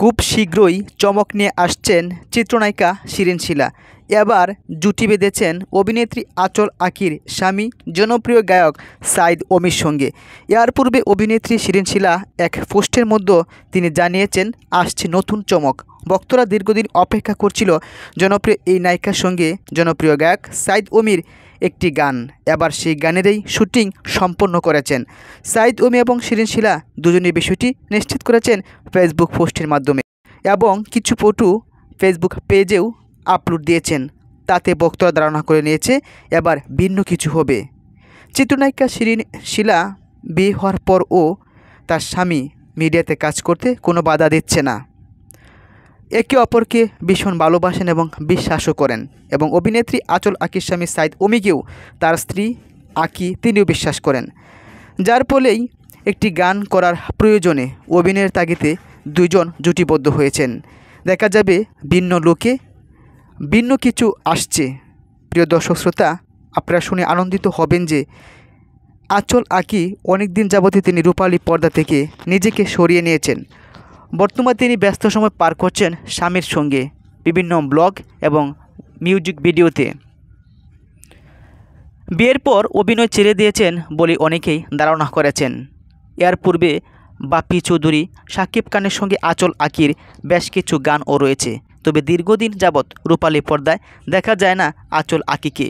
খুব শীঘ্রই চমক নিয়ে আসছেন চিত্রনায়িকা শিরিন শিলা। এবার জুটি বেঁধেছেন অভিনেত্রী আঁচল আঁকির স্বামী জনপ্রিয় গায়ক সাইদ ওমির সঙ্গে। এর পূর্বে অভিনেত্রী শিরিন শিলা এক পোস্টের মধ্যে তিনি জানিয়েছেন আসছে নতুন চমক। ভক্তরা দীর্ঘদিন অপেক্ষা করছিল জনপ্রিয় এই নায়িকার সঙ্গে জনপ্রিয় গায়ক সাইদ ওমির একটি গান। এবার সেই গানেরই শুটিং সম্পন্ন করেছেন সাইদ ওমি এবং শিরিন শিলা। দুজনের বিষয়টি নিশ্চিত করেছেন ফেসবুক পোস্টের মাধ্যমে এবং কিছু ফটো ফেসবুক পেজেও আপলোড দিয়েছেন। তাতে ভক্তরা ধারণা করে নিয়েছে এবার ভিন্ন কিছু হবে। চিত্রনায়িকা শিরিন শিলা বিয়ে হওয়ার পরও তার স্বামী মিডিয়াতে কাজ করতে কোনো বাধা দিচ্ছে না। একে অপরকে ভীষণ ভালোবাসেন এবং বিশ্বাসও করেন এবং অভিনেত্রী আঁচল আঁকির স্বামী সাইদ ওমিকেও তার স্ত্রী আঁকি তিনিও বিশ্বাস করেন, যার ফলেই একটি গান করার প্রয়োজনে অভিনয়ের তাগিদে দুইজন জুটিবদ্ধ হয়েছেন। দেখা যাবে ভিন্ন লোকে ভিন্ন কিছু আসছে। প্রিয় দর্শক শ্রোতা, আপনারা শুনে আনন্দিত হবেন যে আঁচল আঁকি অনেক দিন যাবতীয় তিনি রূপালী পর্দা থেকে নিজেকে সরিয়ে নিয়েছেন। বর্তমানে তিনি ব্যস্ত সময় পার করছেন স্বামীর সঙ্গে বিভিন্ন ব্লগ এবং মিউজিক ভিডিওতে। বিয়ের পর অভিনয় ছেড়ে দিয়েছেন বলে অনেকেই ধারণা করেছেন। এর পূর্বে বাপ্পি চৌধুরী, শাকিব খানের সঙ্গে আঁচল আঁকির বেশ কিছু গানও রয়েছে। তবে দীর্ঘদিন যাবৎ রূপালী পর্দায় দেখা যায় না আঁচল আঁকিকে।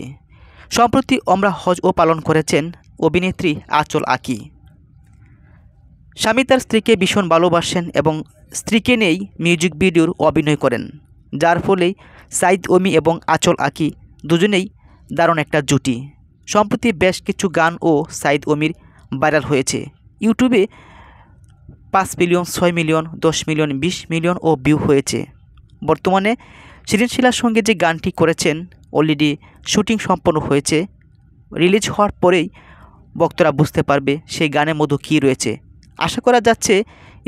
সম্প্রতি আমরা হজও পালন করেছেন অভিনেত্রী আঁচল আঁকি। স্বামী তার স্ত্রীকে ভীষণ ভালোবাসেন এবং স্ত্রীকে নিয়েই মিউজিক ভিডিওর অভিনয় করেন, যার ফলেই সাইদ ওমি এবং আঁচল আঁকি দুজনেই দারুণ একটা জুটি। সম্প্রতি বেশ কিছু গান ও সাইদ ওমির ভাইরাল হয়েছে। ইউটিউবে 5 মিলিয়ন, 6 মিলিয়ন, 10 মিলিয়ন, 20 মিলিয়ন ও ভিউ হয়েছে। বর্তমানে শিরিন শিলার সঙ্গে যে গানটি করেছেন অলরেডি শুটিং সম্পন্ন হয়েছে। রিলিজ হওয়ার পরেই ভক্তরা বুঝতে পারবে সেই গানের মধ্যে কী রয়েছে। আশা করা যাচ্ছে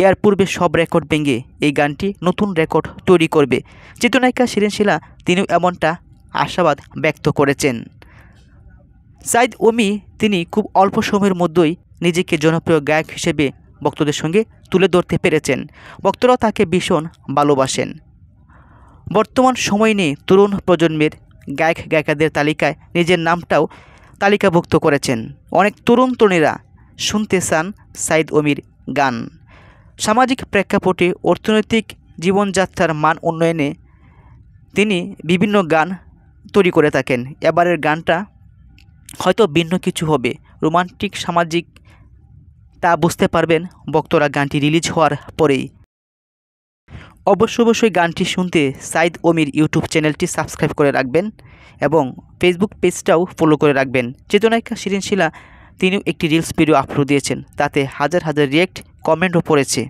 এর পূর্বে সব রেকর্ড ভেঙে এই গানটি নতুন রেকর্ড তৈরি করবে। চিত্রনায়িকা শিরিন শিলা তিনিও এমনটা আশাবাদ ব্যক্ত করেছেন। সাইদ ওমি তিনি খুব অল্প সময়ের মধ্যেই নিজেকে জনপ্রিয় গায়ক হিসেবে ভক্তদের সঙ্গে তুলে ধরতে পেরেছেন। ভক্তরাও তাকে ভীষণ ভালোবাসেন। বর্তমান সময় নিয়ে তরুণ প্রজন্মের গায়ক গায়িকাদের তালিকায় নিজের নামটাও তালিকাভুক্ত করেছেন। অনেক তরুণ তরুণীরা শুনতে চান সাইদ ওমির গান। সামাজিক প্রেক্ষাপটে অর্থনৈতিক জীবনযাত্রার মান উন্নয়নে তিনি বিভিন্ন গান তৈরি করে থাকেন। এবারের গানটা হয়তো ভিন্ন কিছু হবে, রোমান্টিক, সামাজিক, তা বুঝতে পারবেন ভক্তরা গানটি রিলিজ হওয়ার পরেই। অবশ্যই গানটি শুনতে সাইদ ওমির ইউটিউব চ্যানেলটি সাবস্ক্রাইব করে রাখবেন এবং ফেসবুক পেজটাও ফলো করে রাখবেন। চিত্রনায়িকা শিরিন শিলা তিনিও একটি রিলস ভিডিও আপলোড দিয়েছেন, তাতে হাজার হাজার রিয়েক্ট কমেন্টও পড়েছে।